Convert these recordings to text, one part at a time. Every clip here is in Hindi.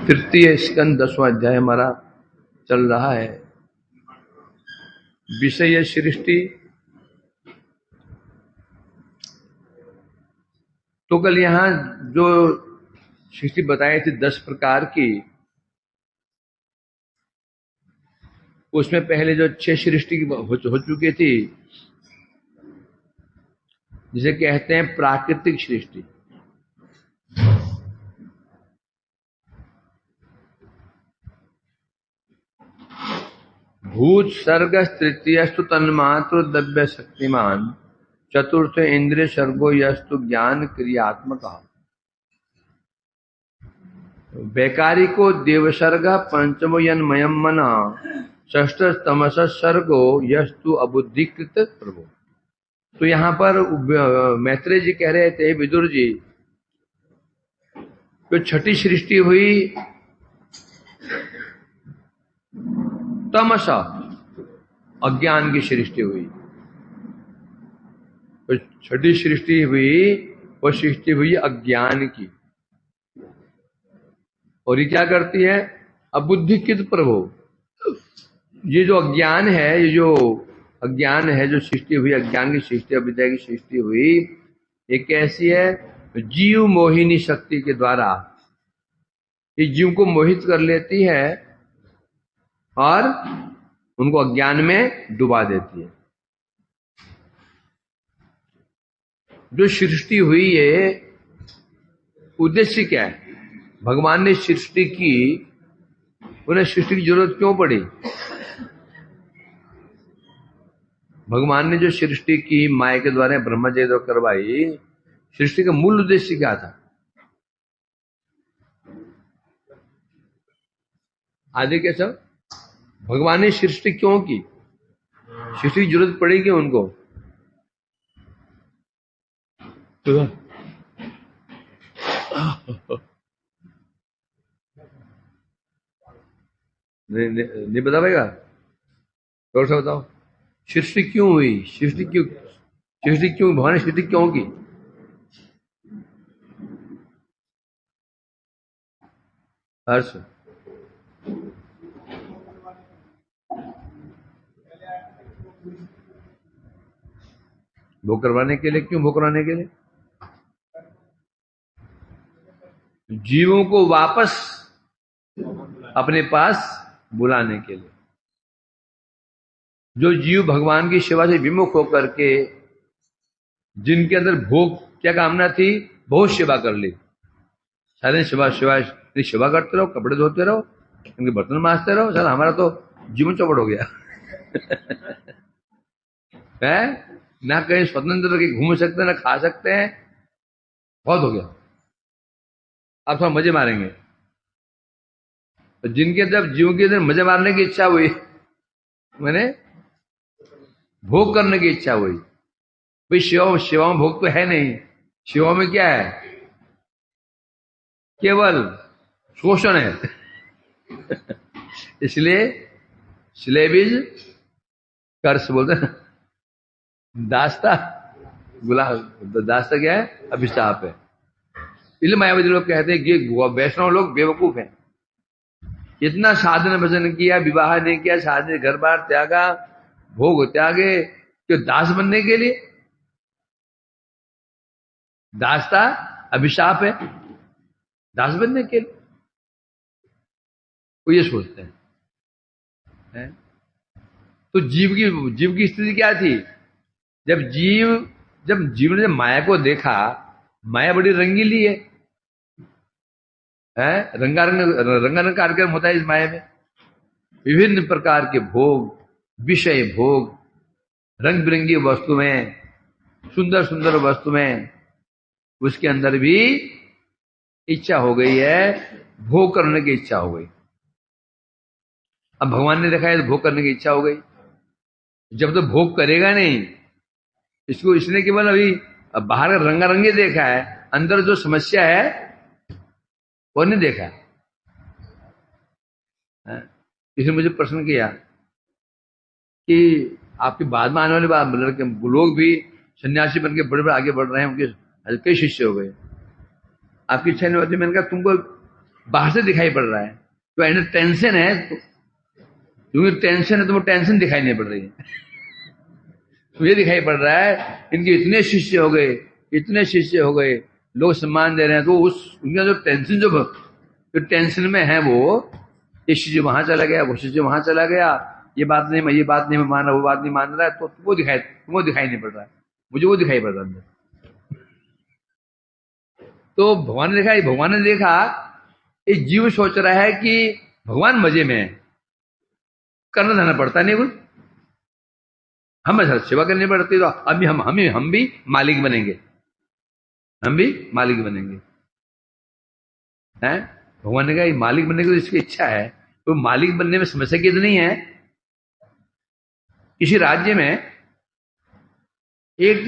तृतीय स्कंद 10वां अध्याय हमारा चल रहा है। विषय सृष्टि। तो कल यहां जो सृष्टि बताई थी 10 प्रकार की, उसमें पहले जो 6 सृष्टि हो चुकी थी, जिसे कहते हैं प्राकृतिक सृष्टि। भूत सर्ग तृतीयस्तु तन्मात्र द्रव्य शक्तिमान चतुर्थ इंद्रिय सर्गो यस्तु ज्ञान क्रियात्मक। वैकारिको देवसर्ग पंचमो यन्मयम मन षष्ठ तमस सर्गो यस्तु अबुद्धिकृत प्रभु। तो यहाँ पर मैत्रेय जी कह रहे थे, विदुर जी, जो छठी सृष्टि हुई तमस, अज्ञान की सृष्टि हुई। तो छठी सृष्टि हुई, वो सृष्टि हुई अज्ञान की। और ये क्या करती है? अबुद्धिकृत प्रभु। ये जो अज्ञान है, ये जो अज्ञान है, जो सृष्टि हुई, अज्ञान की सृष्टि, अविद्या की सृष्टि हुई, ये कैसी है? जीव मोहिनी शक्ति के द्वारा ये जीव को मोहित कर लेती है और उनको अज्ञान में डुबा देती है। जो सृष्टि हुई है, उद्देश्य क्या है? भगवान ने सृष्टि की, उन्हें सृष्टि की जरूरत क्यों पड़ी? भगवान ने जो सृष्टि की माया के द्वारा ब्रह्मा जी द्वारा करवाई, सृष्टि का मूल उद्देश्य क्या था? आदि के सब भगवान ने सृष्टि क्यों की? सृष्टि की जरूरत पड़ेगी उनको। तो नहीं बता पाएगा? और से बताओ, सृष्टि क्यों हुई? सृष्टि क्यों भगवान ने सृष्टि क्यों की? हर्ष, भोग करवाने के लिए। क्यों भोग करवाने के लिए? जीवों को वापस अपने पास बुलाने के लिए। जो जीव भगवान की सेवा से विमुख होकर के, जिनके अंदर भोग क्या कामना थी, बहुत सेवा कर ली, सारे सेवा करते रहो, कपड़े धोते रहो, उनके बर्तन मांजते रहो, सर हमारा तो जीवन चौपट हो गया है ना, कहीं स्वतंत्र के घूम सकते हैं, ना खा सकते हैं, बहुत हो गया, अब थोड़ा मजे मारेंगे। तो जिनके जब जीव के अंदर मजे मारने की इच्छा हुई, मैंने भोग करने की इच्छा हुई, भाई शिवा में भोग तो है नहीं। शिवा में क्या है? केवल शोषण है इसलिए स्लेविज कर्स बोलते हैं, दास्ता दास्ता क्या है? अभिशाप है। इसलिए मायावादी लोग कहते हैं कि वैष्णव लोग बेवकूफ हैं। इतना साधन भजन किया, विवाह नहीं किया, शादी, घर बार त्यागा, भोग त्यागे, क्यों? दास बनने के लिए। दासता अभिशाप है, दास बनने के लिए वो ये सोचते हैं। तो जीव की स्थिति क्या थी? जब जीव ने माया को देखा, माया बड़ी रंगीली है, रंगारंग कार्यक्रम होता है इस माया में। विभिन्न प्रकार के भोग, विषय भोग, रंग बिरंगी वस्तुएं, सुंदर सुंदर वस्तुएं, उसके अंदर भी इच्छा हो गई है, भोग करने की इच्छा हो गई। अब भगवान ने देखा है तो भोग करने की इच्छा हो गई। जब तो भोग करेगा नहीं, इसने केवल अभी बाहर का रंगारंगी देखा है, अंदर जो समस्या है वो नहीं देखा। इसने मुझे प्रश्न किया कि आपके बाद में आने वाले लड़के लोग भी सन्यासी बन के बड़े बड़े आगे बढ़ रहे हैं, उनके कई शिष्य हो गए, आपकी इच्छा नहीं होती। मैंने कहा तुमको बाहर से दिखाई पड़ रहा है। तो अंदर टेंशन है, क्योंकि टेंशन है तो वो टेंशन दिखाई नहीं पड़ रही है। तो ये दिखाई पड़ रहा है इनके इतने शिष्य हो गए, इतने शिष्य हो गए, लोग सम्मान दे रहे हैं, तो उस उनका जो टेंशन जो टेंशन में है वो, ये शिष्य वहां चला गया, वो शिष्य वहां चला गया, ये बात नहीं मैं मान रहा, वो बात नहीं मान रहा है, तो वो दिखाई नहीं पड़ रहा है, मुझे वो दिखाई पड़ रहा है। तो भगवान ने देखा ये जीव सोच रहा है कि भगवान मजे में है, करना धरना पड़ता नहीं कुछ, हम सेवा करनी पड़ती, तो अभी हम भी मालिक बनेंगे, हम भी मालिक बनेंगे हैं। भगवान ने कहा ये मालिक बनने की तो इसकी इच्छा है, तो मालिक बनने में समस्या की तो नहीं है। किसी राज्य में एक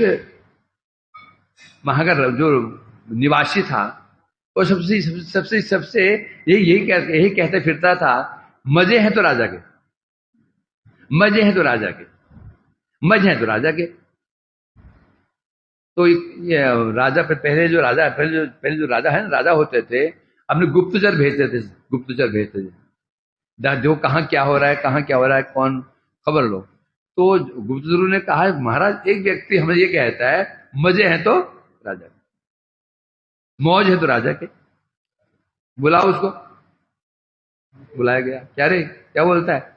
वहां का जो निवासी था, वो सबसे सबसे सबसे यही कहते फिरता था, मजे हैं तो राजा के, मजे हैं तो राजा के, मजे हैं तो राजा के। तो ये राजा पहले जो राजा है ना, राजा होते थे, अपने गुप्तचर भेजते थे, जो कहाँ क्या हो रहा है, कहाँ क्या हो रहा है, कौन खबर लो। तो गुप्तचरों ने कहा महाराज एक व्यक्ति हमें ये कहता है मजे हैं तो राजा के, मौज है तो राजा के, बुलाओ उसको। बुलाया गया, क्या रे क्या बोलता है,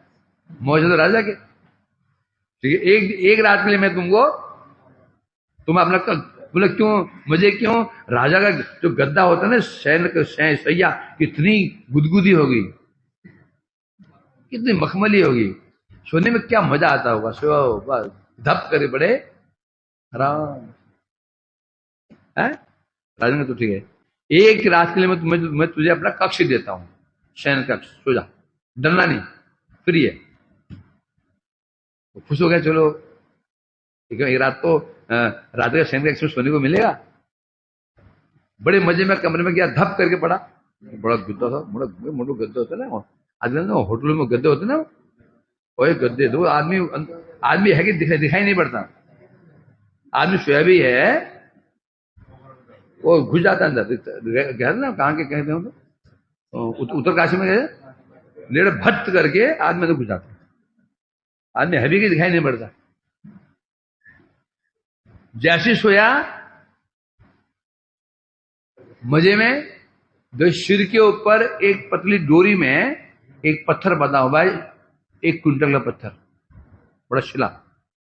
मौज है तो राजा के, ठीक है, एक रात के लिए मैं तुम अपना बोले क्यों, मुझे क्यों, राजा का जो गद्दा होता है ना, सैया कितनी गुदगुदी होगी, कितनी मखमली होगी, सोने में क्या मजा आता होगा, सो बस धप करे बड़े आराम है। राजा ने तो ठीक है, एक रात के लिए मैं तुझे अपना कक्ष देता हूं, शयन कक्ष, सो जा, डरना नहीं, फ्री है। तो खुश हो गया, चलो ठीक है, एक रात तो रात का शयन कक्ष में सोने को मिलेगा। बड़े मजे में कमरे में गया, धप करके पड़ा, बड़ा गद्दा था, बड़ा मोटो गद्दा होता है ना, आजकल ना होटलों में गद्दे होते ना, वो एक गद्दे दो, आदमी है कि दिखाई नहीं पड़ता, आदमी सोया भी है, वो घुस जाता है अंदर, गया ना कहाँ के कहते हो तो उत्तरकाशी में गए, नेड़ भट्ट करके आदमी तो घुस जाता है, आदमी है भी कि दिखाई नहीं पड़ता। जैसे सोया मजे में, जो सिर के ऊपर एक पतली डोरी में एक पत्थर बंधा हुआ है, 1 क्विंटल का पत्थर, बड़ा शिला,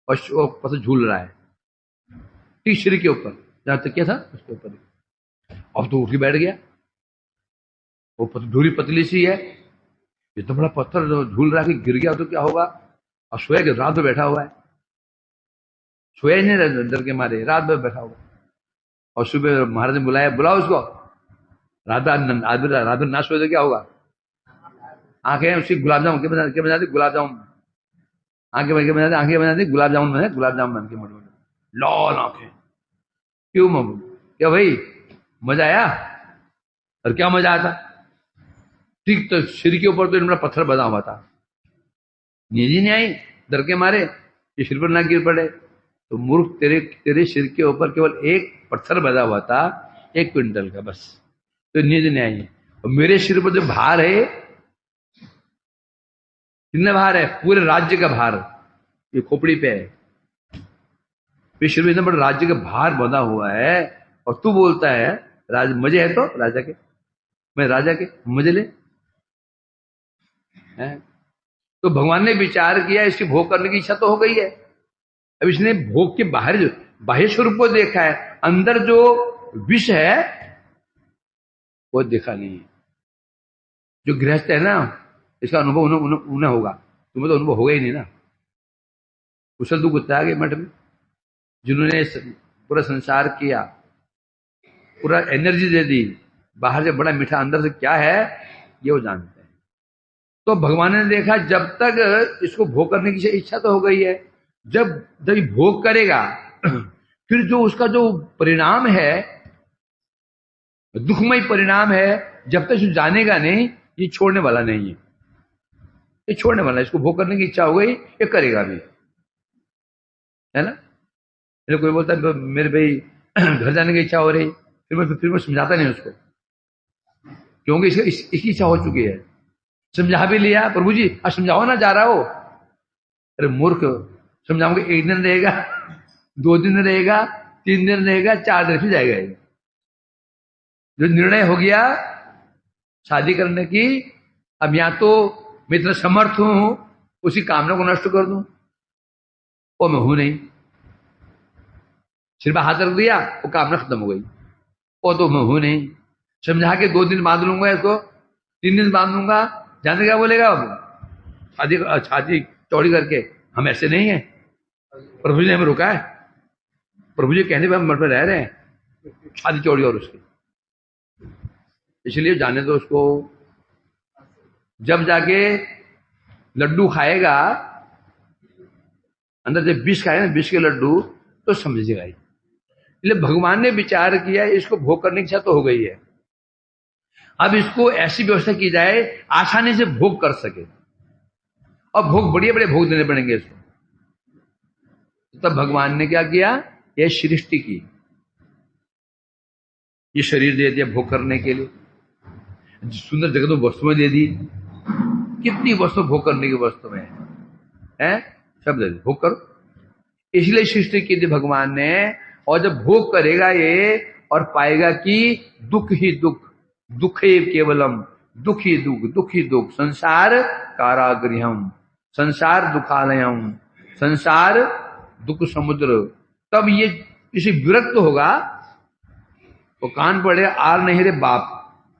और वो पत्थर झूल रहा है ठीक सिर के ऊपर, जहां तक क्या था उसके ऊपर। अब तो उठ के बैठ गया, वो डोरी पतली सी है, ये तो बड़ा पत्थर झूल रहा है, कि गिर गया तो क्या होगा। और सोया के रात में बैठा हुआ है, सोया ही नहीं डर के मारे, रात भर बैठा हुआ। और सुबह महाराज ने बुलाया, बुलाओ उसको, रात भर ना सोए तो क्या होगा, आंखें उसकी गुलाब जामुन के बना दी, गुलाब जामुन, आंखें बन के बना दी गुलाब जामुन बने, गुलाब जामुन बन के मोटे मोटे लाल आंखें। क्यों मम्मी, क्या भाई मजा आया, और क्या मजा आता, ठीक तो सिर के ऊपर तो इनमें पत्थर बना हुआ था, नींद ही नहीं आई, डर के मारे कि सिर पर ना गिर पड़े। तो मूर्ख, तेरे सिर के ऊपर केवल एक पत्थर बना हुआ था, 1 क्विंटल का, बस, तो नींद नहीं आई। और मेरे सिर पर जो भार है, कितना भार है, पूरे राज्य का भार ये खोपड़ी पे है, विश्व में इतना बड़ा राज्य का भार बंधा हुआ है, और तू बोलता है मजे है तो राजा के, मैं राजा के मजे ले है। तो भगवान ने विचार किया, इसकी भोग करने की इच्छा तो हो गई है, अब इसने भोग के बाह्य स्वरूप को देखा है, अंदर जो विष है वो देखा नहीं है। जो गृहस्थ है ना, इसका अनुभव उन्हें होगा, तुम्हें तो अनुभव होगा ही नहीं ना। कुशल दुख होता है मठ में, जिन्होंने पूरा संसार किया, पूरा एनर्जी दे दी, बाहर से बड़ा मीठा, अंदर से क्या है ये वो जानते हैं। तो भगवान ने देखा जब तक इसको भोग करने की इच्छा तो हो गई है, जब जब भोग करेगा फिर जो उसका जो परिणाम है, दुखमय परिणाम है, जब तक इसको जानेगा नहीं, ये छोड़ने वाला नहीं है, ये छोड़ने वाला है। इसको भोग करने की इच्छा हो गई, ये करेगा भी, है ना। मेरे कोई बोलता मेरे भाई घर जाने की इच्छा हो रही, फिर मैं समझाता नहीं उसको, क्योंकि इसकी इच्छा हो चुकी है। समझा भी लिया, प्रभु जी अब समझाओ ना, जा रहा हो। अरे मूर्ख, समझाऊंगा, एक दिन रहेगा, 2 दिन रहेगा, 3 दिन रहेगा, 4 दिन फिर जाएगा। जो निर्णय हो गया शादी करने की, अब या तो मैं इतना समर्थ हूं उसी कामना को नष्ट कर दूं, वो मैं हूं नहीं। सिर पर हाथ रख दिया, वो कामना खत्म हो गई, वो तो मैं हूं नहीं। समझा के 2 दिन बांध लूंगा इसको, 3 दिन बांध लूंगा, जाने क्या बोलेगा शादी छाती चौड़ी करके, हम ऐसे नहीं है, प्रभु जी ने हमें रुका है, प्रभु जी कहने पर हम मठ में रह रहे हैं, छाती चौड़ी और उसकी। इसलिए जाने दो उसको। जब जाके लड्डू खाएगा, अंदर जब विष खाएगा ना, विष के लड्डू, तो समझेगा ही। इसलिए भगवान ने विचार किया इसको भोग करने की इच्छा तो हो गई है, अब इसको ऐसी व्यवस्था की जाए आसानी से भोग कर सके, और भोग बड़े बड़े भोग देने पड़ेंगे इसको। तब भगवान ने क्या किया, यह सृष्टि की, ये शरीर दे दिया भोग करने के लिए, सुंदर जगत में वस्तुएं दे दी, कितनी वस्तु भोग करने की वस्तु में है, सब दे दी, भोग करो। इसलिए सृष्टि की थी भगवान ने। और जब भोग करेगा ये और पाएगा कि दुख ही दुख, दुखे केवलम, दुख ही दुख, दुख ही दुख, संसार कारागृहम, संसार दुखालयम, संसार दुख समुद्र, तब ये इसे विरक्त होगा। वो कान पड़े, आर नहीं रे बाप,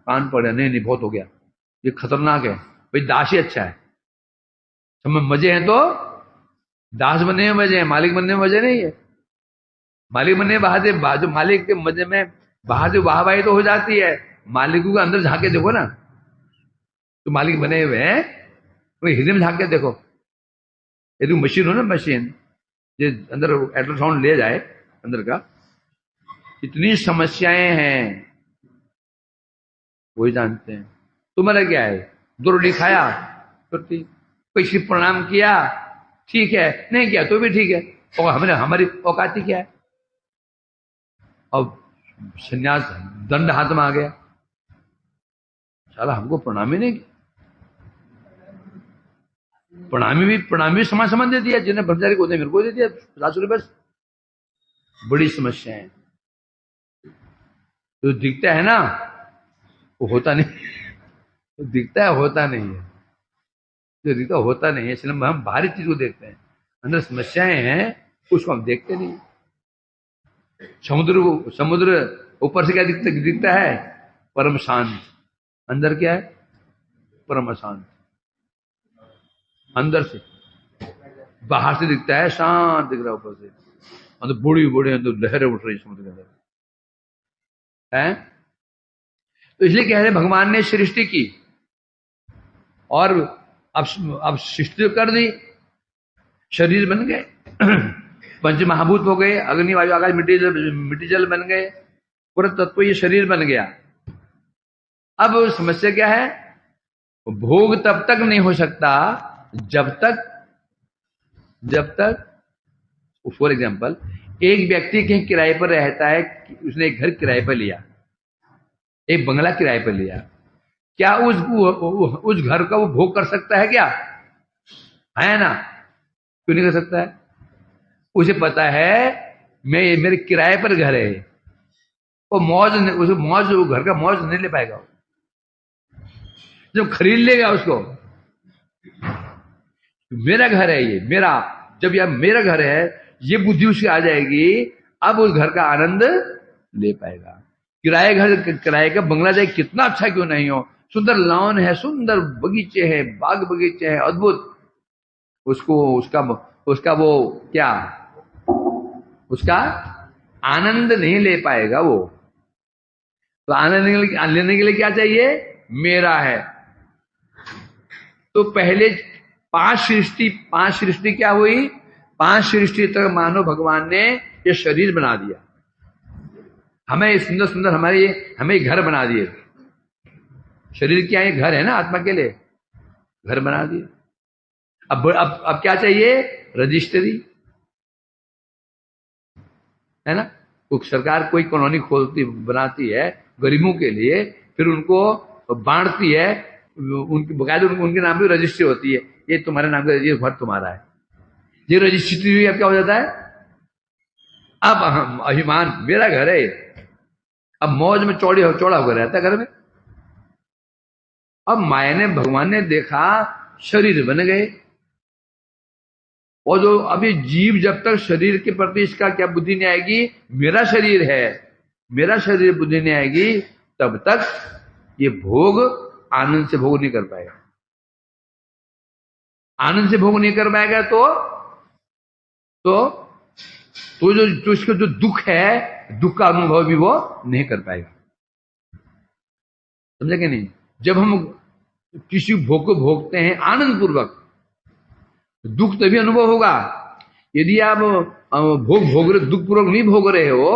कान पड़े, नहीं नहीं बहुत हो गया, ये खतरनाक है भाई, दास ही अच्छा है। सब में मजे हैं तो दास बनने में मजे हैं, मालिक बनने में मजे नहीं है। मालिक बनने में बाहर से, जो मालिक के मजे में बाहर से वाहवाही तो हो जाती है, मालिकों के अंदर झांके देखो ना, तो मालिक बने हुए हैं, तो हृदय में झांक के देखो। यदि मशीन हो ना, मशीन जो अंदर अल्ट्रासाउंड ले जाए अंदर का, इतनी समस्याएं हैं वही जानते हैं। तुम्हारा क्या है, 2 रोटी खाया तो ठीक, किसी प्रणाम किया ठीक है, नहीं किया तो भी ठीक है, और हमने हमारी औकाती क्या है। अब संन्यास दंड हाथ में आ गया, साला हमको प्रणाम ही नहीं किया, प्रणामी समान दे दिया, जिन्हें ब्रह्मचारी को मेरे को दे दिया 50 रुपये। बड़ी समस्या है। जो दिखता है ना वो होता नहीं, तो दिखता है होता नहीं है, जो दिखता होता नहीं है। इसलिए हम बाहरी चीज को देखते हैं, अंदर समस्याएं हैं उसको हम देखते नहीं। समुद्र ऊपर से क्या दिखता है, परम शांत, अंदर क्या है, परम अशांत। अंदर से, बाहर से दिखता है शांत दिख रहा है, ऊपर से अंदर बड़ी बड़ी अंदर लहरें उठ रही समुद्र के अंदर है। तो इसलिए कह रहे भगवान ने सृष्टि की, और अब सृष्टि कर दी, शरीर बन गए, पंच महाभूत हो गए, अग्नि वायु आकाश मिट्टी जल बन गए, पूरा तत्व ये शरीर बन गया। अब समस्या क्या है, भोग तब तक नहीं हो सकता जब तक फॉर एग्जाम्पल एक व्यक्ति कहीं किराए पर रहता है, उसने एक घर किराए पर लिया, एक बंगला किराए पर लिया, क्या उस घर का वो भोग कर सकता है क्या, है ना, क्यों नहीं कर सकता है। उसे पता है मेरे किराए पर घर है, वो घर का मौज नहीं ले पाएगा। जब खरीद लेगा उसको, मेरा घर है ये, मेरा, जब यह मेरा घर है ये बुद्धि उसकी आ जाएगी, अब उस घर का आनंद ले पाएगा। किराए का बंगला जाए कितना अच्छा क्यों नहीं हो, सुंदर लॉन है, सुंदर बगीचे हैं, बाग बगीचे हैं, अद्भुत, उसका वो क्या, उसका आनंद नहीं ले पाएगा वो। तो आनंद लेने के लिए क्या चाहिए, मेरा है। तो पहले 5 सृष्टि क्या हुई, 5 सृष्टि तक मानो भगवान ने ये शरीर बना दिया, हमें सुंदर सुंदर हमें घर बना दिए। शरीर क्या है, घर है ना, आत्मा के लिए घर बना दिए। अब क्या चाहिए, रजिस्ट्री, है ना। सरकार कोई कॉलोनी बनाती है गरीबों के लिए, फिर उनको बांटती है, उनकी बकायदे उनके नाम पे रजिस्ट्री होती है, ये तुम्हारे नाम का, ये घर तुम्हारा है, ये रजिस्ट्री हुई। अब क्या हो जाता है, अब हम अभिमान, मेरा घर है, अब मौज में चौड़ा होकर रहता है घर में। अब माया ने, भगवान ने देखा शरीर बन गए, और जो अभी जीव जब तक शरीर के प्रति इसका क्या बुद्धि नहीं आएगी, मेरा शरीर है, मेरा शरीर बुद्धि नहीं आएगी, तब तक ये भोग आनंद से भोग नहीं कर पाएगा। आनंद से भोग नहीं कर पाएगा तो जो इसका जो दुख है, दुख का अनुभव भी वो नहीं कर पाएगा। समझे कि नहीं? जब हम किसी भोग को भोगते हैं आनंद पूर्वक, दुख तभी अनुभव होगा। यदि आप भोग रहे, दुख पूर्वक नहीं भोग रहे हो,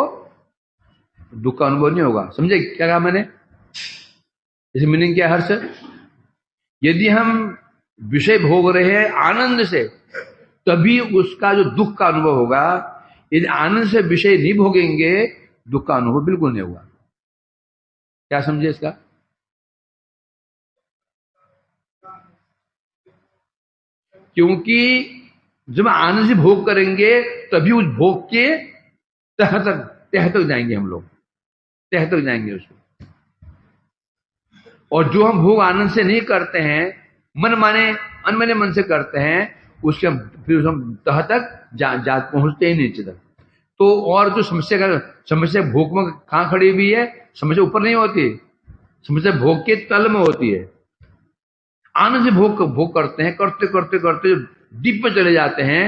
दुख का अनुभव नहीं होगा। समझे क्या कहा मैंने? इस मीनिंग क्या हर्ष? यदि हम विषय भोग रहे हैं आनंद से, तभी उसका जो दुख का अनुभव होगा। यदि आनंद से विषय नहीं भोगेंगे, दुख का अनुभव बिल्कुल नहीं होगा। क्या समझे इसका? क्योंकि जब आनंद से भोग करेंगे, तभी उस भोग के तह तक जाएंगे हम लोग, तह तक जाएंगे उसको। और जो हम भोग आनंद से नहीं करते हैं, अनमने मन से करते हैं, उसके फिर हम तह तक जा पहुंचते ही नीचे तक। तो और जो समस्या भोग में कहां खड़ी हुई है? समस्या ऊपर नहीं होती, समस्या भोग के तल में होती है। आनंद से भोग करते हैं, करते करते करते डीप में चले जाते हैं,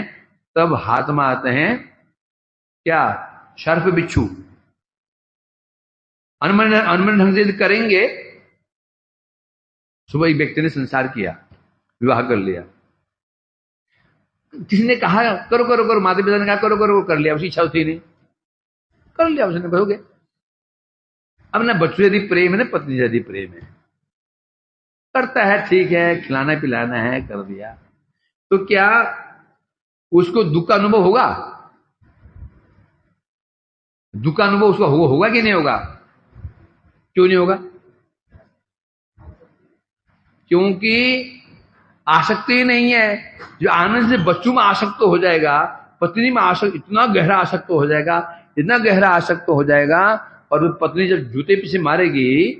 तब हाथ में आते हैं क्या? सर्प बिच्छू। अनमन ढंग से करेंगे। सुबह एक व्यक्ति ने संसार किया, विवाह कर लिया, किसी ने कहा करो करो करो, माता पिता ने कहा करो करो, कर लिया, उसकी इच्छा थी नहीं, कर लिया उसने, करोगे। अब ना बच्चों यदि प्रेम है, ना पत्नी यदि प्रेम है, करता है, ठीक है, खिलाना पिलाना है, कर दिया, तो क्या उसको दुख का अनुभव होगा? दुख का अनुभव उसको होगा कि नहीं होगा? क्यों नहीं होगा? क्योंकि आसक्ति नहीं है। जो आनंद से बच्चों में आसक्त हो जाएगा, पत्नी में आसक्त, इतना गहरा आसक्त हो जाएगा, इतना गहरा आसक्त हो जाएगा, और वो पत्नी जब जूते पीछे मारेगी,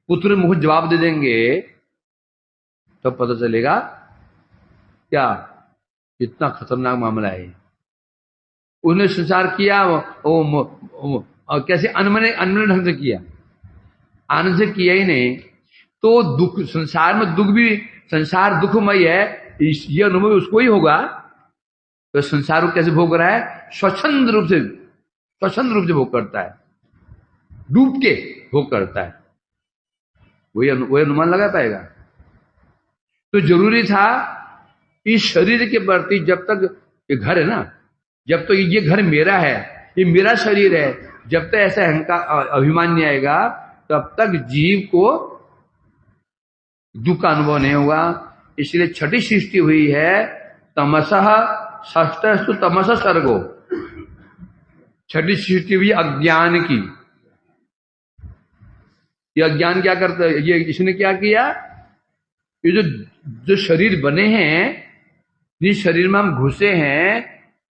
पुत्र मुंह जवाब दे देंगे, तो पता चलेगा क्या इतना खतरनाक मामला है। उन्हें संसार किया कैसे? अनमने ढंग से किया, आनंद से किया ही नहीं। तो दुख, संसार में दुख भी, संसार दुखमय है, ये अनुभव उसको ही होगा। तो संसार को कैसे भोग रहा है? स्वच्छंद रूप से भोग करता है, डूब के भोग करता है। वही अनुमान लगा पाएगा। तो जरूरी था इस शरीर के प्रति, जब तक ये घर है ना, जब तक ये घर मेरा है, ये मेरा शरीर है, जब तक ऐसा अहंकार अभिमान नहीं आएगा, तब तक जीव को दुख का अनुभव नहीं होगा। इसलिए छठी सृष्टि हुई है तमसः षष्ठस्तु तमसः सर्गो। छठी सृष्टि हुई अज्ञान की। ये अज्ञान क्या करता है? ये इसने क्या किया? ये जो शरीर बने हैं, जिस शरीर में हम घुसे हैं,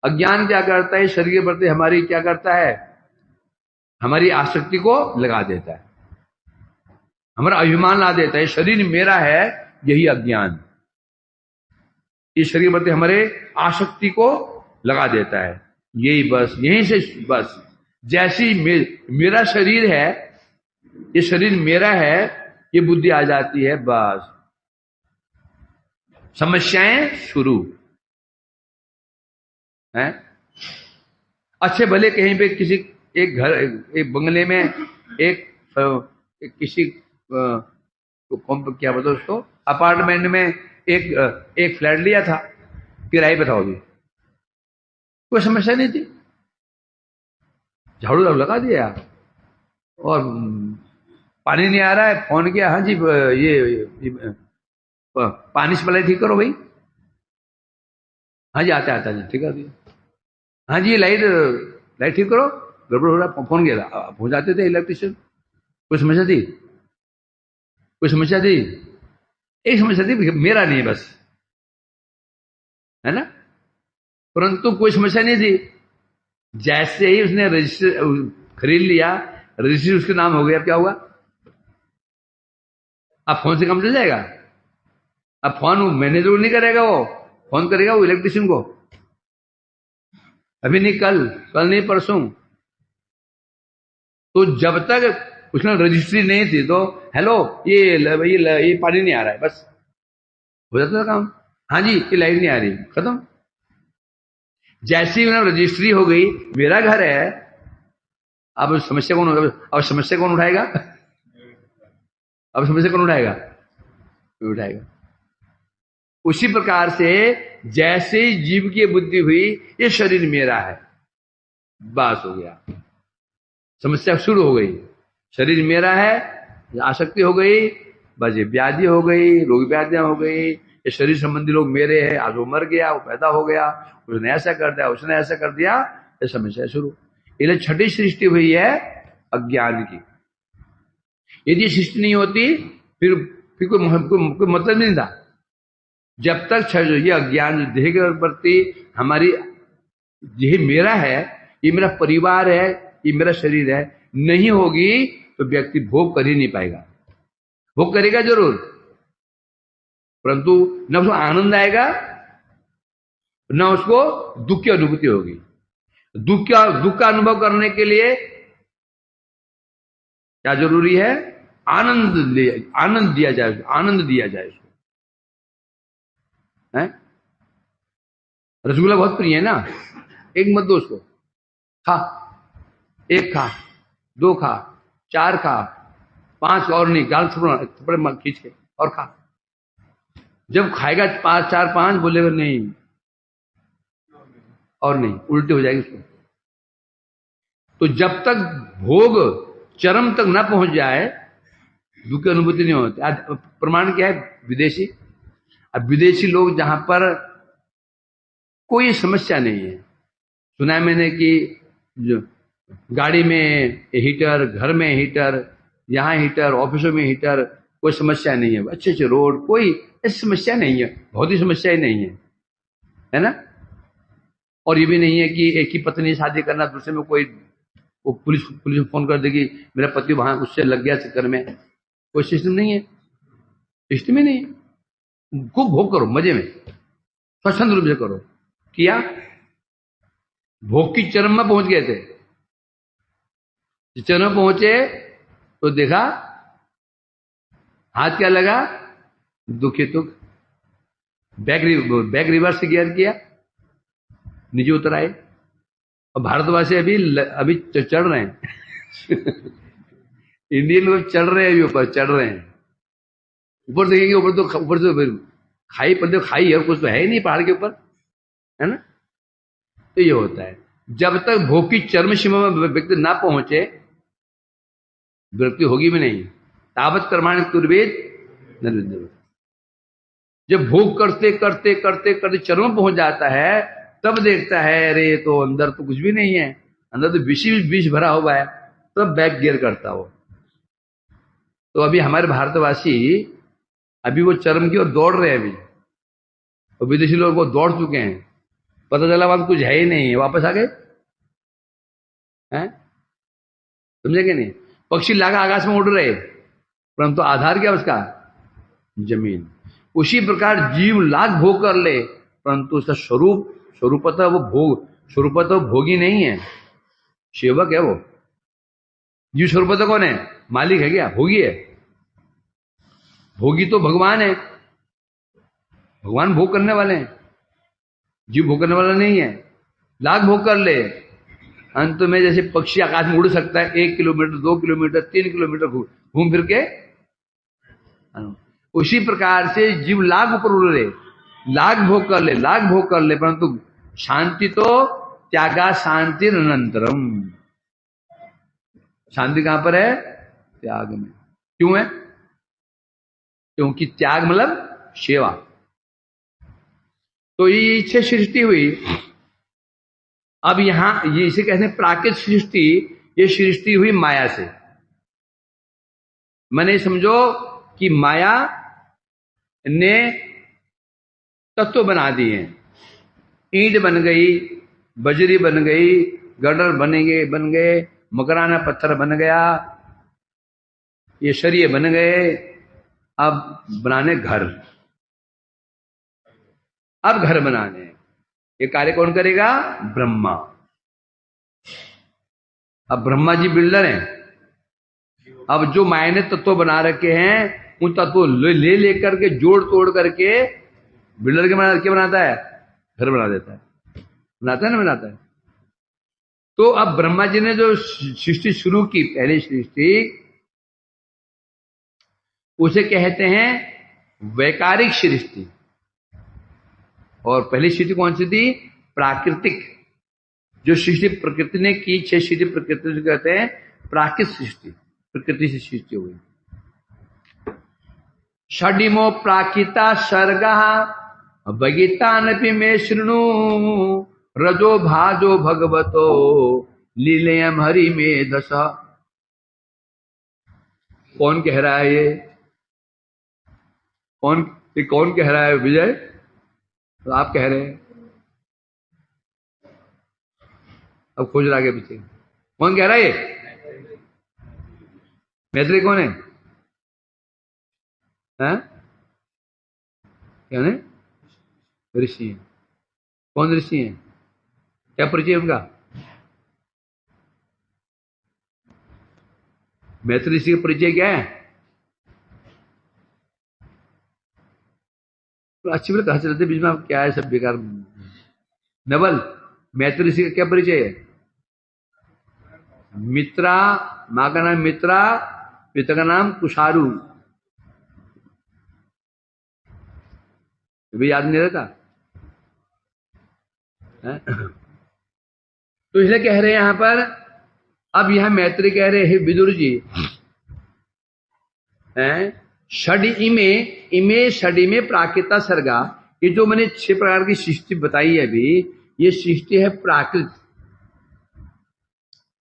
अज्ञान क्या करता है? शरीर के प्रति हमारी क्या करता है? हमारी आसक्ति को लगा देता है, हमारा अभिमान ला देता है। शरीर मेरा है, यही अज्ञान इस शरीर प्रति हमारे आसक्ति को लगा देता है। यही बस, यहीं से बस, जैसी मेरा शरीर है, ये शरीर मेरा है, ये बुद्धि आ जाती है, बस समस्याएं शुरू हैं। अच्छे भले कहीं पे किसी एक घर, एक बंगले में एक किसी क्या बताओ उसको, अपार्टमेंट में एक फ्लैट लिया था, किराए पे था, अभी कोई समस्या नहीं थी, झाड़ू लगा दिया, और पानी नहीं आ रहा है, फोन किया, हाँ जी ये पानी सप्लाई ठीक करो भाई, हाँ जी आता जी ठीक है, हाँ जी लाइट ठीक करो, गड़बड़ हो रहा, फोन किया, पहुंच जाते थे इलेक्ट्रिशियन। कोई समस्या थी? कोई समस्या थी? एक समस्या थी, मेरा नहीं बस, है ना। परंतु कोई समस्या नहीं थी। जैसे ही उसने रजिस्टर खरीद लिया, रजिस्ट्री उसके नाम हो गया, अब क्या हुआ? अब फोन से काम चल जाएगा? अब फोन मैनेजर नहीं करेगा, वो फोन करेगा वो इलेक्ट्रिशियन को, अभी नहीं कल, कल नहीं परसों। तो जब तक उसने रजिस्ट्री नहीं थी तो हेलो ये पानी नहीं आ रहा है, बस हो जाता था काम। हाँ जी, ये लाइट नहीं आ रही, खत्म। जैसी रजिस्ट्री हो गई, मेरा घर है, अब समस्या कौन होगा? अब समस्या कौन उठाएगा? अब समस्या कौन उठाएगा? कोई उठाएगा। उसी प्रकार से जैसे ही जीव की बुद्धि हुई, ये शरीर मेरा है, बस हो गया, समस्या शुरू हो गई। शरीर मेरा है, आसक्ति हो गई, बस ये व्याधि हो गई, रोग व्याधियां हो गई, ये शरीर संबंधी लोग मेरे हैं, आज वो मर गया, वो पैदा हो गया, उसने ऐसा कर दिया, उसने ऐसा कर दिया, ये समस्या शुरू। इसलिए छठी सृष्टि हुई है अज्ञान की। यदि सृष्टि नहीं होती फिर कोई मतलब नहीं था। जब तक ये अज्ञान देह के प्रति हमारी, यही मेरा है, ये मेरा परिवार है, ये मेरा शरीर है, नहीं होगी तो व्यक्ति भोग कर ही नहीं पाएगा। भोग करेगा जरूर, परंतु न उसको आनंद आएगा, न उसको दुख की अनुभूति होगी। दुख का अनुभव करने के लिए क्या जरूरी है? आनंद दिया जाए, आनंद दिया जाए उसको, है? रसगुल्ला बहुत प्रिय है ना, एक मत दो उसको, खा, एक खा, दो खा, चार खा, पांच और नहीं, गाल थोड़े खींच के और खा। जब खाएगा 5 4 5 बोलेगा नहीं और नहीं, उल्टी हो जाएगी उसको। तो जब तक भोग चरम तक न पहुंच जाए, दुख की अनुभूति नहीं होती। आज प्रमाण क्या है? विदेशी, अब विदेशी लोग जहां पर कोई समस्या नहीं है, सुना है मैंने कि जो गाड़ी में हीटर, घर में हीटर, यहां हीटर, ऑफिसों में हीटर, कोई समस्या नहीं है, अच्छे अच्छे रोड, कोई ऐसी समस्या नहीं है, बहुत ही समस्या ही नहीं है ना। और ये भी नहीं है कि एक ही पत्नी शादी करना, दूसरे में कोई वो पुलिस फोन कर देगी मेरा पति वहां उससे लग गया चक्कर में, कोई सिस्टम नहीं है, सिस्टम ही नहीं है। खूब भोग करो, मजे में, स्वच्छंद रूप से करो। किया, भोग की चरम में पहुंच गए थे, चरम पहुंचे तो देखा हाथ क्या लगा, दुखी दुख, बैक रिवर्स गियर किया, नीचे उतर आए। और भारतवासी अभी चढ़ रहे हैं इंडियन लोग चढ़ रहे हैं, अभी ऊपर चढ़ रहे हैं। ऊपर देखेंगे, ऊपर तो खाई, पर खाई है, कुछ तो है ही नहीं पहाड़ के ऊपर, है ना। तो ये होता है, जब तक भोग की चरम सीमा में व्यक्ति ना पहुंचे, व्यक्ति होगी भी नहीं। तावत कर्माणि तुर्वेद न विद्यते। जब भोग करते करते करते करते चरम पहुंच जाता है, तब देखता है अरे तो अंदर तो कुछ भी नहीं है, अंदर तो विष भरा हुआ है, तब बैक गियर करता हो। तो अभी हमारे भारतवासी अभी वो चरम की ओर दौड़ रहे हैं अभी, और विदेशी लोग वो दौड़ चुके हैं, पता चला वहां कुछ है ही नहीं है, वापस आ गए, हैं? समझे कि नहीं? पक्षी लागा आकाश में उड़ रहे, परंतु आधार क्या उसका? जमीन। उसी प्रकार जीव लाख भोग कर ले, परंतु उसका स्वरूपतः वो भोग, स्वरूपतः भोगी नहीं है, सेवक है वो। जीव स्वरूपतः कौन है? मालिक है क्या? भोगी है। भोगी तो भगवान है, भगवान भोग करने वाले हैं, जीव भोग करने वाला नहीं है। लाख भोग कर ले, अंत में जैसे पक्षी आकाश में उड़ सकता है 1 किलोमीटर, 2 किलोमीटर, 3 किलोमीटर घूम फिर के, उसी प्रकार से जीव लाख ऊपर उड़ रहे, लाख भोग कर ले, लाख भोग कर ले, परंतु शांति तो त्यागा शांति अनंतरम। शांति कहां पर है? त्याग में। क्यों है? क्योंकि त्याग मतलब सेवा। तो ये इच्छा सृष्टि हुई। अब यहां ये इसे कहते हैं प्राकृत सृष्टि। ये सृष्टि हुई माया से। मैंने समझो कि माया ने तत्व बना दिए। ईंट बन गई, बजरी बन गई, गडर बन गए, मकराना पत्थर बन गया, ये शरीर बन गए। अब बनाने घर, अब घर बनाने, ये कार्य कौन करेगा? ब्रह्मा। अब ब्रह्मा जी बिल्डर हैं। अब जो माया ने तत्व बना रखे हैं उन तत्वों ले लेकर के जोड़ तोड़ करके बिल्डर क्या बनाता है? घर बना देता है। बनाता है ना, बनाता है। तो अब ब्रह्मा जी ने जो सृष्टि शुरू की, पहली सृष्टि, उसे कहते हैं वैकारिक सृष्टि। और पहली सृष्टि कौन सी थी? प्राकृतिक। जो सृष्टि प्रकृति ने की, 6 सृष्टि प्रकृति से कहते हैं प्राकृतिक सृष्टि, प्रकृति से सृष्टि हुई। षडिमो प्राकृता सर्गा भगितानपि मे शृणु रजो भाजो भगवतो लीलयम हरि में दश। कौन कह रहा है ये? कौन कह रहा है विजय? तो आप कह रहे हैं। अब खोज रहा के पीछे कौन कह रहा है ये? मैत्री कौन है? क्या है? ऋषि हैं। कौन ऋषि हैं? क्या परिचय उनका? मैत्री ऋषि का परिचय क्या है? तो अच्छी बात कहा चलते बीच में आप क्या है सब बेकार। नवल, मैत्री ऋषि का क्या परिचय है? मित्रा, मां का नाम मित्रा, पिता का नाम कुशारु। भी याद नहीं रहता है? तो इसलिए कह रहे हैं यहां पर, अब यहां मैत्री कह रहे हैं विदुर जी हैं षड इमे षडी में प्राकृता सर्गा। ये जो मैंने 6 प्रकार की सृष्टि बताई है अभी, ये सृष्टि है प्राकृत।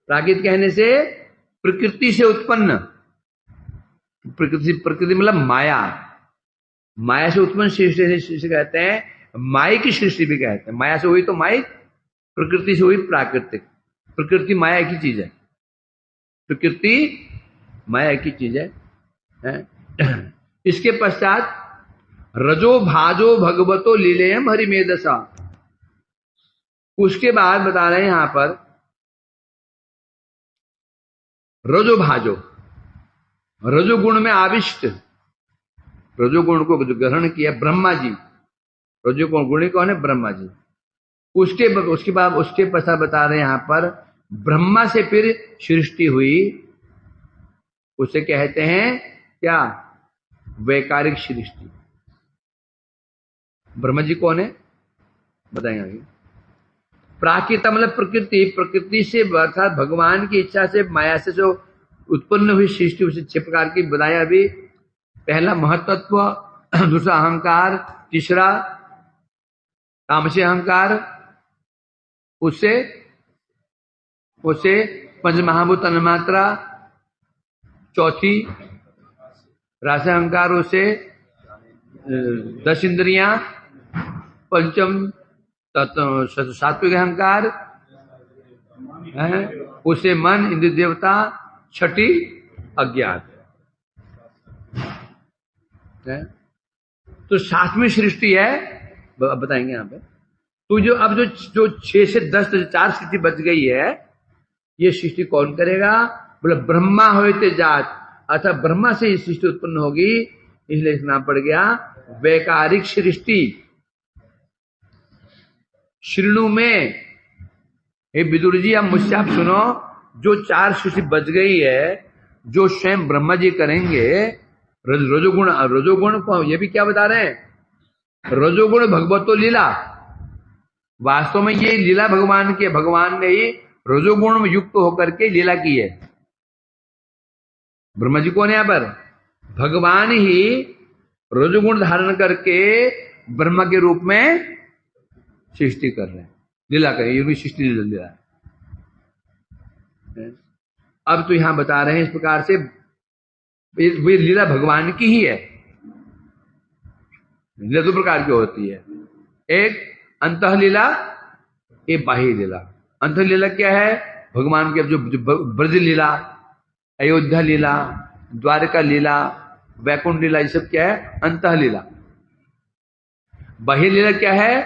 प्राकृत कहने से प्रकृति से उत्पन्न, प्रकृति मतलब माया, माया से उत्पन्न सृष्टि कहते हैं। माया की सृष्टि भी कहते हैं। माया से हुई तो माया, प्रकृति से हुई प्राकृतिक। प्रकृति माया की चीज है, प्रकृति माया की चीज है? इसके पश्चात रजो भाजो भगवतो लीलेयम हरिमेधसा। उसके बाद बता रहे हैं यहां पर रजो भाजो, रजोगुण में आविष्ट, रजोगुण को जो ग्रहण किया ब्रह्मा जी, रजोगुण गुणी कौन है? ब्रह्मा जी। उसके बाद उसके पश्चात बता रहे हैं यहां पर ब्रह्मा से फिर सृष्टि हुई, उसे कहते हैं क्या? वैकारिक सृष्टि। ब्रह्मा जी कौन है बताएंगे आगे। प्राकृत मतलब प्रकृति, प्रकृति से अर्थात भगवान की इच्छा से माया से जो उत्पन्न हुई सृष्टि, उसे 6 प्रकार की बताया अभी। पहला महत्त्व, दूसरा अहंकार, तीसरा तामसी अहंकार, उससे पंचमहाभूत तन्मात्रा, चौथी रास अहंकार, उसे 10 इंद्रियां, पंचम सात्विक अहंकार है, उसे मन, इंद्र देवता, छठी अज्ञात है। तो 7वीं सृष्टि है, बताएंगे यहां पे। तो जो अब जो 6 से 10 4 सृष्टि बच गई है, ये सृष्टि कौन करेगा? बोले ब्रह्मा होते जात, अर्थात ब्रह्मा से ये सृष्टि उत्पन्न होगी, इसलिए इसका नाम पड़ गया वैकारिक सृष्टि। श्रीणु में हे विदुर जी, अब मुझसे आप सुनो, जो 4 सृष्टि बच गई है, जो स्वयं ब्रह्मा जी करेंगे, रजोगुण को ये भी क्या बता रहे हैं? रजोगुण भगवतो लीला। वास्तव में ये लीला भगवान की, भगवान ने ही रजोगुण में युक्त होकर के लीला की है। ब्रह्मा जी कौन है यहां पर? भगवान ही रजोगुण धारण करके ब्रह्मा के रूप में सृष्टि कर रहे हैं, लीला कर, ये भी सृष्टि लीला है। अब तो यहां बता रहे हैं इस प्रकार से वे लीला भगवान की ही है। लीला दो प्रकार की होती है, एक अंतः लीला, एक बाह्य लीला। अंतः लीला क्या है? भगवान के जो ब्रज लीला, अयोध्या लीला, द्वारका लीला, वैकुंठ लीला, ये सब क्या है? अंतः लीला। बाह्य लीला क्या है?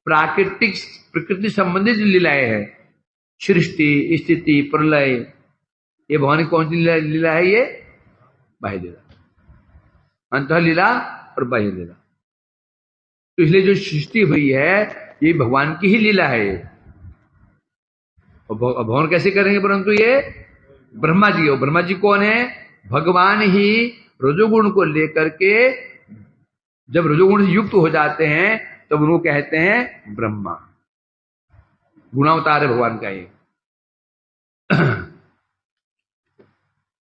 प्राकृतिक प्रकृति संबंधित जो लीलाएं है, सृष्टि, स्थिति, प्रलय, ये भगवान की कौन सी लीला है? ये बाह्य लीला। अंतः लीला और बाह्य लीला। तो इसलिए जो सृष्टि हुई है ये भगवान की ही लीला है। और भगवान कैसे करेंगे? परंतु ये ब्रह्मा जी, और ब्रह्मा जी कौन है? भगवान ही रजोगुण को लेकर के जब रजोगुण से युक्त हो जाते हैं तब उनको कहते हैं ब्रह्मा। गुणावतार है भगवान का ये।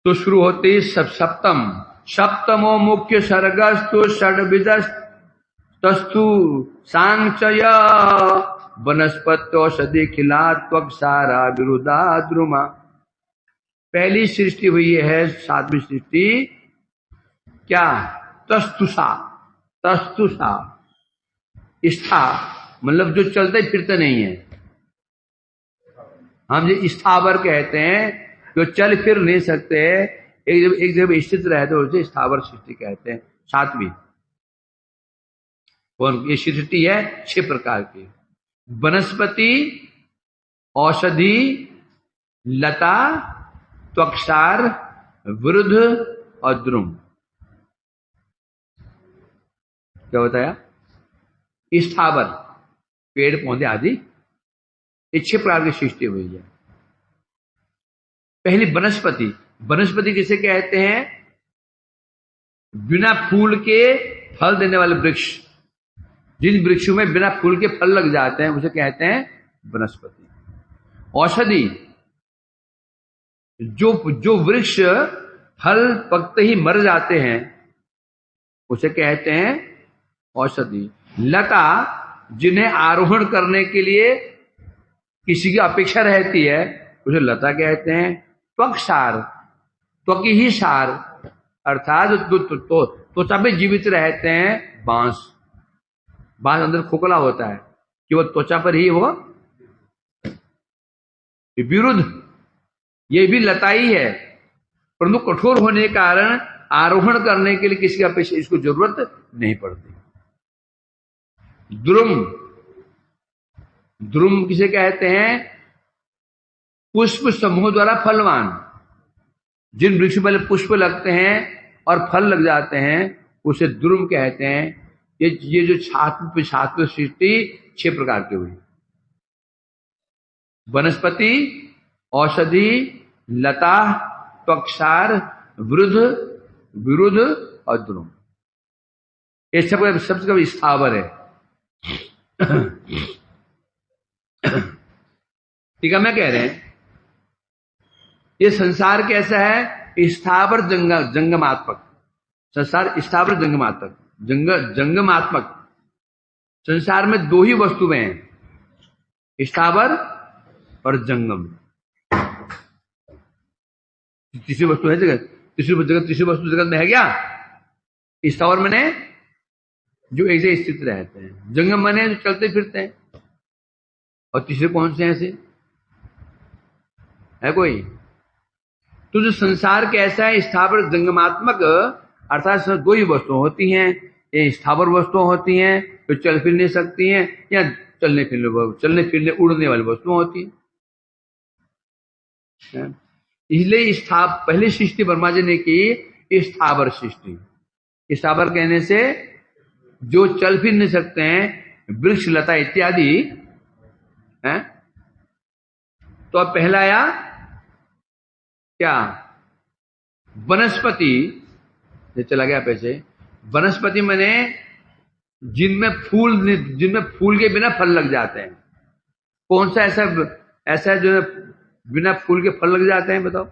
तो शुरू होते ही सप्तम, सप्तमो मुख्य सर्गस्तु षड्विधस्तस्तु सांचय वनस्पत्योषधि खिला त्वक सारा विरुद्धा द्रुमा। पहली सृष्टि हुई है, सातवीं सृष्टि क्या? तस्तुषा। तस्तुषा स्था मतलब जो चलते फिरते नहीं है, हम जो स्थावर कहते हैं, जो चल फिर नहीं सकते, एक जगह स्थित रहते उसे स्थावर सृष्टि कहते हैं। सातवीं कौन? ये सृष्टि है 6 प्रकार की, वनस्पति, औषधि, लता, त्वक्सार, वृद्ध और द्रुम। क्या बताया? स्थावर पेड़ पौधे आदि, ये 6 प्रकार की सृष्टि हुई है। पहली वनस्पति। वनस्पति किसे कहते हैं? बिना फूल के फल देने वाले वृक्ष, जिन वृक्षों में बिना फूल के फल लग जाते हैं उसे कहते हैं वनस्पति। औषधि, जो वृक्ष फल पकते ही मर जाते हैं उसे कहते हैं औषधि। लता, जिन्हें आरोहण करने के लिए किसी की अपेक्षा रहती है उसे लता कहते हैं। त्वकसार, त्वक ही सार अर्थात त्वचा पे जीवित रहते हैं बांस। बांस अंदर खोखला होता है कि वो त्वचा पर ही हो। विरुद्ध, ये भी लता ही है परंतु कठोर होने के कारण आरोहण करने के लिए किसी का अपेक्षा इसको जरूरत नहीं पड़ती। द्रुम, द्रुम किसे कहते हैं? पुष्प समूह द्वारा फलवान, जिन वृक्ष पहले पुष्प लगते हैं और फल लग जाते हैं उसे द्रुम कहते हैं। ये जो छात्र सृष्टि 6 प्रकार की हुई, वनस्पति, औषधि, लता, त्वक्सार, वृद्ध, विरुद्ध और द्रुम। ये सबसे स्थावर है। ठीक है, मैं कह रहे हैं ये संसार कैसा है? स्थावर जंगमात्मक संसार, स्थावर जंगमात्मक जंगमात्मक। संसार में 2 ही वस्तुएं हैं, स्थावर और जंगम। तीसरी वस्तु है जगत, तीसरी वस्तु जगत में है क्या? स्थावर माने जो एक जगह स्थित रहते हैं, जंगम माने जो चलते फिरते हैं। और तीसरे कौन से ऐसे है कोई? तो जो संसार कैसा है? स्थावर जंगमात्मक, अर्थात 2 ही वस्तुएं होती हैं। ये स्थावर वस्तुएं होती हैं जो चल फिर नहीं सकती हैं, या चलने फिरने उड़ने वाली वस्तुएं होती हैं। इसलिए पहली सृष्टि ब्रह्मा जी ने की स्थावर सृष्टि। स्थावर कहने से जो चल फिर नहीं सकते हैं, वृक्ष, लता इत्यादि हैं। तो अब पहला आया क्या? वनस्पति। ये चला गया पैसे। वनस्पति माने जिनमें फूल के बिना फल लग जाते हैं। कौन सा ऐसा जो बिना फूल के फल लग जाते हैं? बताओ,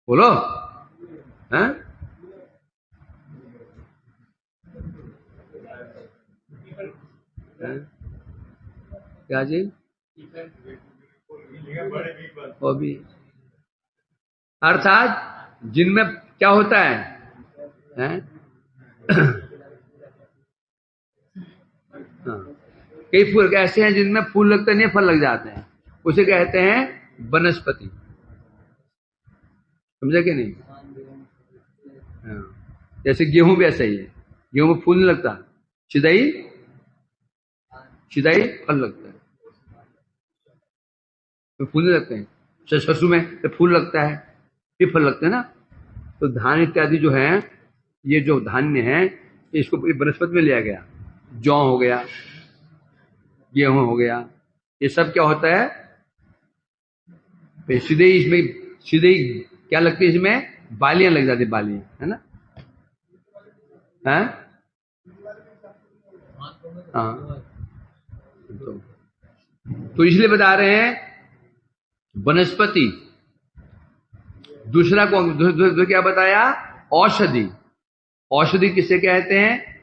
बोलो। हैं? क्या जी? वो भी अर्थात जिनमें क्या होता है, हैं? हाँ। कई फूल ऐसे हैं जिनमें फूल लगते नहीं, फल लग जाते हैं, उसे कहते हैं वनस्पति। समझा कि नहीं? हाँ। जैसे गेहूं भी ऐसा ही है, गेहूं में फूल नहीं लगता, सीधाई सीधाई फल लगता है, तो फूल नहीं लगते हैं। सरसों में तो फूल लगता है, फिर फल लगते हैं ना। तो धान इत्यादि जो है, ये जो धान्य है, इसको वनस्पति में लिया गया। जौ हो गया, गेहूं हो गया, ये सब क्या होता है, सीधे ही इसमें सीधे ही क्या लगती है, इसमें बालियां लग जाती, बालियां, है ना? हैं? हाँ। तो इसलिए बता रहे हैं वनस्पति। दूसरा कौन, दूसरा क्या बताया? औषधि। औषधि किसे कहते हैं?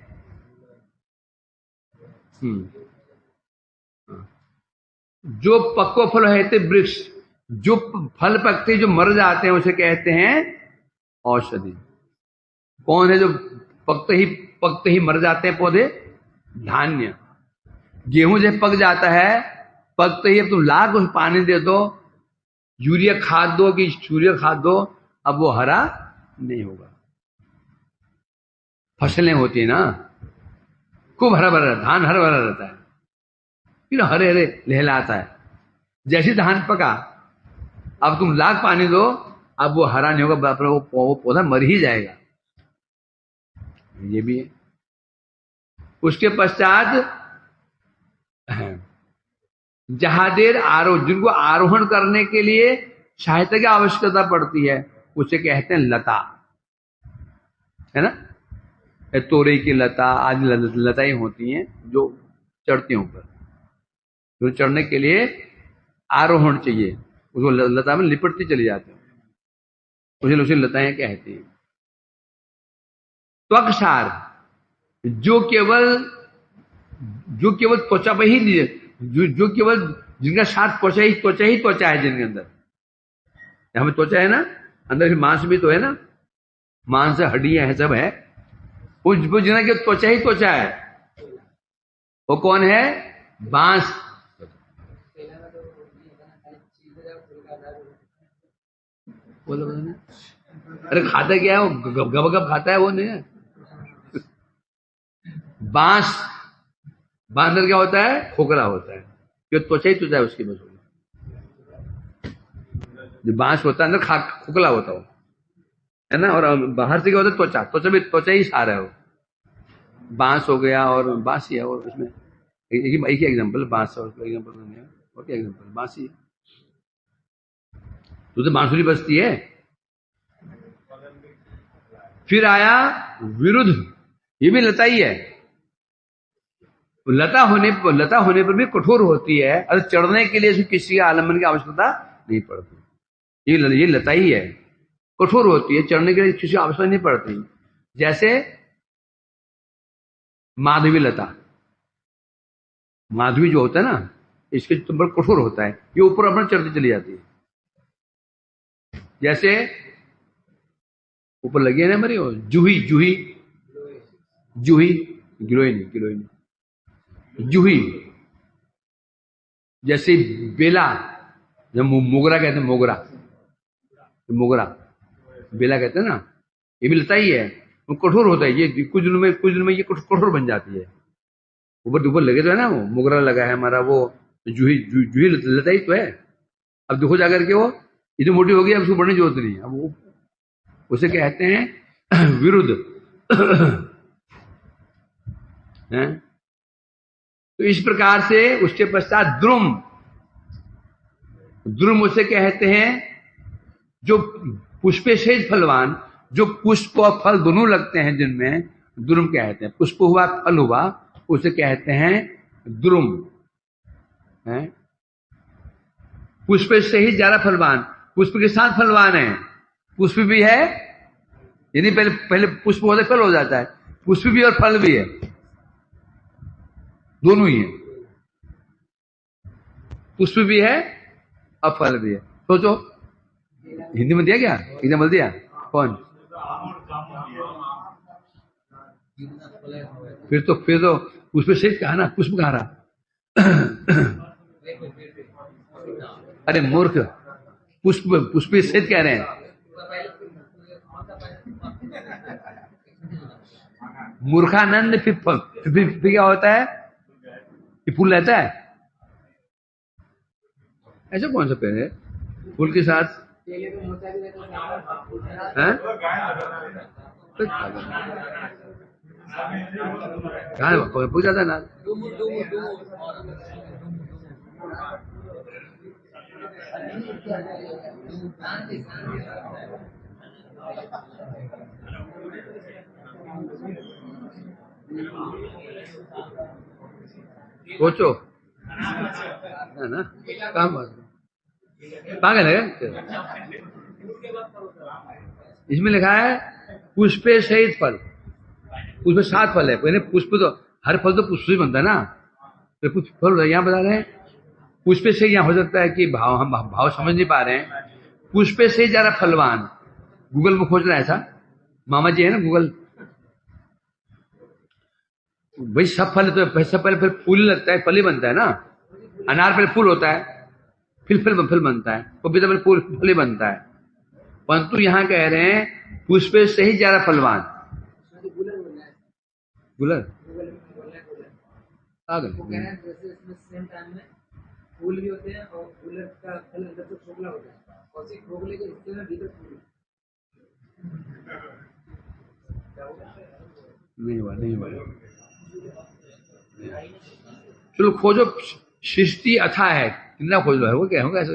जो पक्को फल है वृक्ष, जो फल पकते जो मर जाते हैं उसे कहते हैं औषधि। कौन है जो पकते ही मर जाते हैं पौधे? धान्य। गेहूं जब पक जाता है, पकते ही अब तुम लाख उस पानी दे दो, यूरिया खाद दो कि यूरिया खाद दो, अब वो हरा नहीं होगा। फसलें होती है ना, खूब हरा भरा, धान हरा भरा रहता है, फिर हरे हरे लहलाता है। जैसे धान पका, अब तुम लाख पानी दो, अब वो हरा नहीं होगा, वो पौधा मर ही जाएगा। ये भी है। उसके पश्चात जहादेर आरोह, जिनको आरोहण करने के लिए सहायता की आवश्यकता पड़ती है, उसे कहते हैं लता, है ना? तोरई की लता आदि लताएं होती हैं जो चढ़ती हैं ऊपर, जो चढ़ने के लिए आरोहण चाहिए, उसको लता में लिपटती चली जाती है, उसे लताएं कहती हैं। त्वकसार, जो केवल त्वचा पे ही, जो केवल जिनका साथ त्वचा ही त्वचा है, जिनके अंदर हमें त्वचा है ना, अंदर फिर मांस भी तो है ना, मांस हड्डियां है, सब है, वो जिनकी त्वचा ही त्वचा है, वो कौन है? बांस। बोलो बोलो। अरे खाता क्या है वो, गब गब खाता है वो, नहीं है बांस। बांदर क्या होता है? खोखला होता है, क्यों? त्वचा ही त्वचा है उसकी, बस। जो बांस होता है अंदर खोखला होता है ना, और बाहर से क्या होता है? त्वचा। त्वचा भी त्वचा ही सारा है वो। बांस हो गया, और बांस ही है, और उसमें एक ही एग्जाम्पल बांस, और एग्जाम्पल नहीं है, और क्या एग्जाम्पल? बांस ही है। तो बांसुरी बजती है। फिर आया विरुद्ध, ये भी लता ही है। लता होने पर भी कठोर होती है, और चढ़ने के लिए किसी आलम्बन की आवश्यकता नहीं पड़ती। ये लता ही है, कठोर होती है, चढ़ने के लिए किसी आवश्यकता नहीं पड़ती। जैसे माधवी लता, माधवी जो होता है ना, इसके पर कठोर होता है, ये ऊपर अपना चढ़ती चली जाती है। जैसे ऊपर लगी है ना हमारी जूही, गिलोय नहीं, जूही। जैसे बेला, जब मोगरा कहते हैं, मोगरा बेला कहते हैं ना, ये भी लता ही है, वो कठोर होता है। ये कुछ दिनों में ये कठोर बन जाती है। ऊपर लगे तो है ना, वो मोगरा लगा है हमारा, वो जूही लता ही तो है। अब देखो जाकर के वो इतनी मोटी हो गई, अब उसको बढ़ने की जरूरत नहीं। अब वो उसे कहते हैं विरुद्ध। है? तो इस प्रकार से उसके पश्चात द्रुम उसे कहते हैं जो पुष्पे से फलवान, जो पुष्प और फल दोनों लगते हैं जिनमें, द्रुम कहते हैं। पुष्प हुआ, फल हुआ, उसे कहते हैं द्रुम। है? पुष्प से ही ज्यादा फलवान, पुष्प के साथ फलवान है। पुष्प भी है, यानी पहले पुष्प होता है, फल हो जाता है। पुष्प भी और फल भी है, दोनों ही है। पुष्प भी है और फल भी है। सोचो, हिंदी में दिया क्या एग्जाम्पल दिया कौन? फिर तो उसमें शेष कहा ना, पुष्प कहा रहा। अरे मूर्ख, पुष्प पुष्प शेष कह रहे हैं। मूर्खानंद फिर क्या होता है कि फूल रहता है? ऐसा कौन सा पेड़ है फूल के साथ? पूछा था ना। सोचो है ना, काम पागल है। इसमें लिखा है पुष्पे सहित फल, उसमें 7 फल है। पहले पुष्प तो हर फल तो पुष्प से बनता है ना, तो कुछ फल यहाँ बता रहे हैं। पुष्पे से यहाँ हो सकता है कि भाव हम भाव समझ नहीं पा रहे हैं। पुष्पे से ज्यादा फलवान, गूगल में खोज रहा है ऐसा, मामा जी है ना गूगल। भाई सब फल तो सब पहले फिर फूल लगता है, फल ही बनता है ना। अनार पहले फूल होता है, फिर फल बनता है, पपीता पहले फल ही बनता है। परंतु यहाँ कह रहे हैं पुष्पे से ही ज्यादा फलवान। गुलर फूल भी होते हैं और गुलर का फल अंदर से खोखला होता है, और सिर्फ खोखले के हिस्से में भीतर फूल। नहीं हुआ। चलो खोजो, सृष्टि अथा है, कितना खोज लो है वो क्या होगा ऐसे?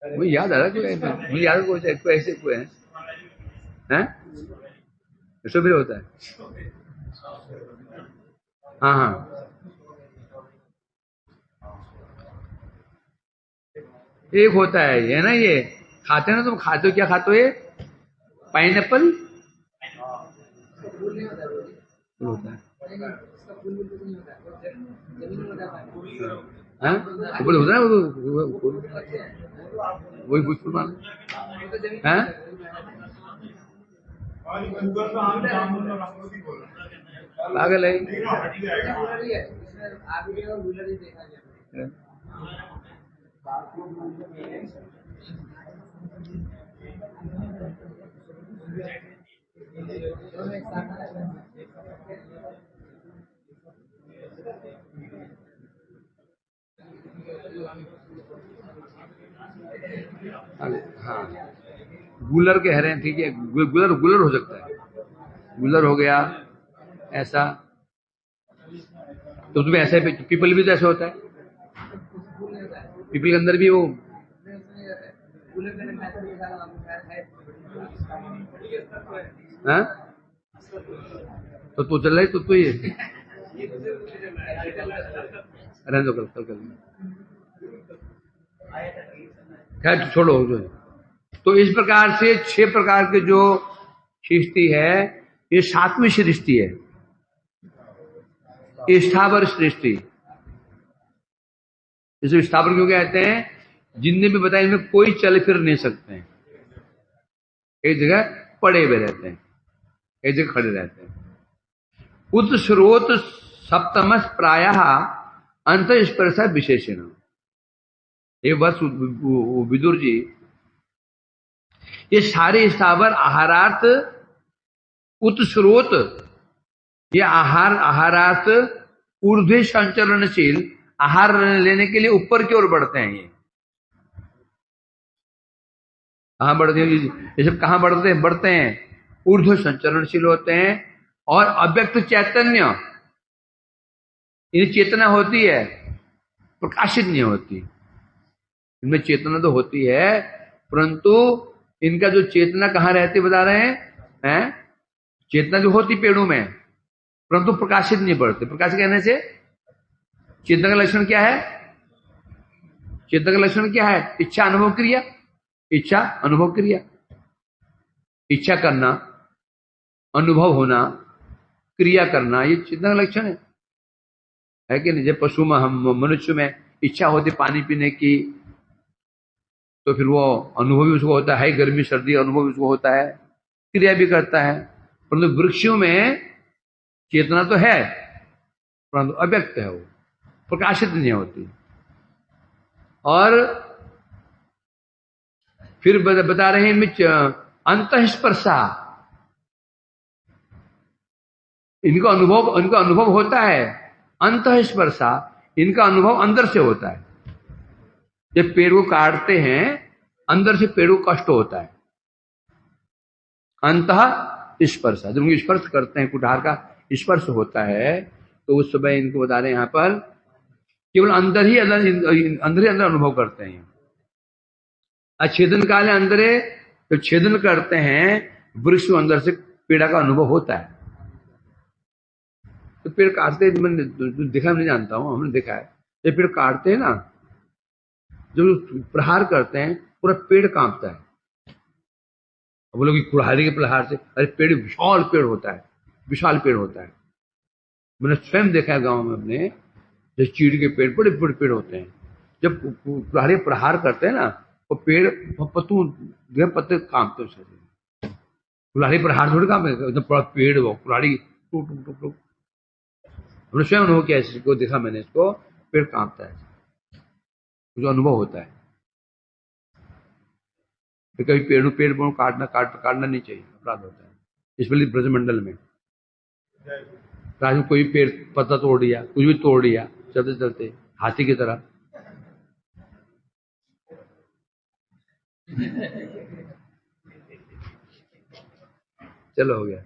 मुझे याद आ रहा है, मुझे याद कोई ऐसे कोई है ऐसा भी होता है। हाँ एक होता है ये ना, ये खाते हो ना तुम, खाते हो क्या खाते हो? ये पाइनएप्पल होता है, ऊपर होता है वही फूल मान है। पागल है। हाँ गुलर कह रहे हैं, ठीक है, गुलर हो सकता है, गुलर हो गया ऐसा। तो तुम्हें ऐसा पीपल भी तो ऐसा होता है, पीपल के अंदर भी वो हाँ तो चल रही तो ये रहने दो, कल खैर छोड़ो जो। तो इस प्रकार से 6 प्रकार के जो सृष्टि है, ये 7वीं सृष्टि है, स्थावर सृष्टि। इसे स्थावर क्यों कहते हैं? जिनने भी बताया इनमें कोई चल फिर नहीं सकते हैं, एक जगह पड़े हुए रहते हैं, एक जगह खड़े रहते हैं। उत स्रोत सप्तमस प्रायः अंत स्पर्श विशेषण। एक बात विदुर जी, ये सारे स्थावर आहारार्थ उत्स्रोत, ये आहारार्थ ऊर्ध्व संचरणशील, आहार लेने के लिए ऊपर की ओर बढ़ते हैं। ये कहां बढ़ते हैं? ये सब कहां बढ़ते हैं ऊर्ध्व संचरणशील होते हैं। और अव्यक्त चैतन्य, इनमें चेतना होती है, प्रकाशित नहीं होती। इनमें चेतना तो होती है, परंतु इनका जो चेतना कहां रहती बता रहे हैं? चेतना जो होती पेड़ों में, परंतु प्रकाशित नहीं पड़ते। प्रकाश कहने से चेतना का लक्षण क्या है? चेतना का लक्षण क्या है? इच्छा अनुभव क्रिया, इच्छा अनुभव क्रिया, इच्छा करना, अनुभव होना, क्रिया करना, ये चेतना का लक्षण है कि नहीं? जब पशु में, हम मनुष्य में इच्छा होती पानी पीने की, तो फिर वो अनुभव भी उसको होता है, गर्मी सर्दी अनुभव भी उसको होता है, क्रिया भी करता है। परंतु वृक्षों में चेतना तो है परंतु अव्यक्त है, वो प्रकाशित नहीं होती। और फिर बता रहे हैं अंतःस्पर्शा, इनका अनुभव होता है अंतःस्पर्शा, इनका अनुभव अंदर से होता है। जब पेड़ को काटते हैं अंदर से पेड़ को कष्ट होता है, अंतः स्पर्शा, जब उनको स्पर्श करते हैं, कुठार का स्पर्श होता है, तो उस समय इनको बता रहे हैं यहां पर केवल अंदर ही अंदर अनुभव करते हैं। अच्छेदन काल है अंदर, तो छेदन करते हैं वृक्ष को, अंदर से पीड़ा का अनुभव होता है। तो पेड़ काटते, मैंने देखा नहीं जानता हूं, हमने देखा है ये पेड़ काटते हैं ना, जब प्रहार करते हैं पूरा पेड़ कांपता है। अब लोग कुल्हाड़ी के प्रहार से, अरे पेड़ विशाल पेड़ होता है, विशाल पेड़ होता है। मैंने स्वयं देखा है गांव में अपने, जैसे चीड़ के पेड़ बड़े बड़े पेड़ होते हैं, जब कुल्हाड़ी प्रहार करते हैं ना वो पेड़ पत्ते कांपते हैं। कुल्हाड़ी प्रहार थोड़ी कांपते, एकदम बड़ा पेड़ वो कुल्हाड़ी टूट टूट टूट। हमने स्वयं अनुभव किया, इसको देखा मैंने, इसको पेड़ कांपता है, जो अनुभव होता है। फिर कभी पेड़ काटना नहीं चाहिए, अपराध होता है, इसलिए ब्रजमंडल में कोई पेड़ पत्ता तोड़ दिया, कुछ भी तोड़ दिया चलते चलते हाथी की तरह। चलो हो गया,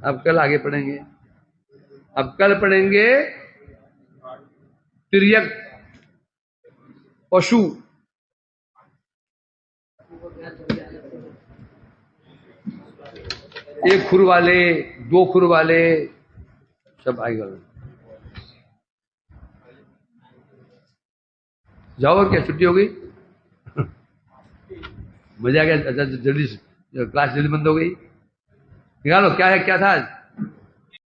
अब कल आगे पढ़ेंगे। अब कल पढ़ेंगे तिर्यक पशु, एक खुर वाले, दो खुर वाले, सब आएगा। जाओ, और क्या छुट्टी हो गई? मजा आ गया। अच्छा जल्दी क्लास जल्दी बंद हो गई, निकालो क्या है, क्या था आज?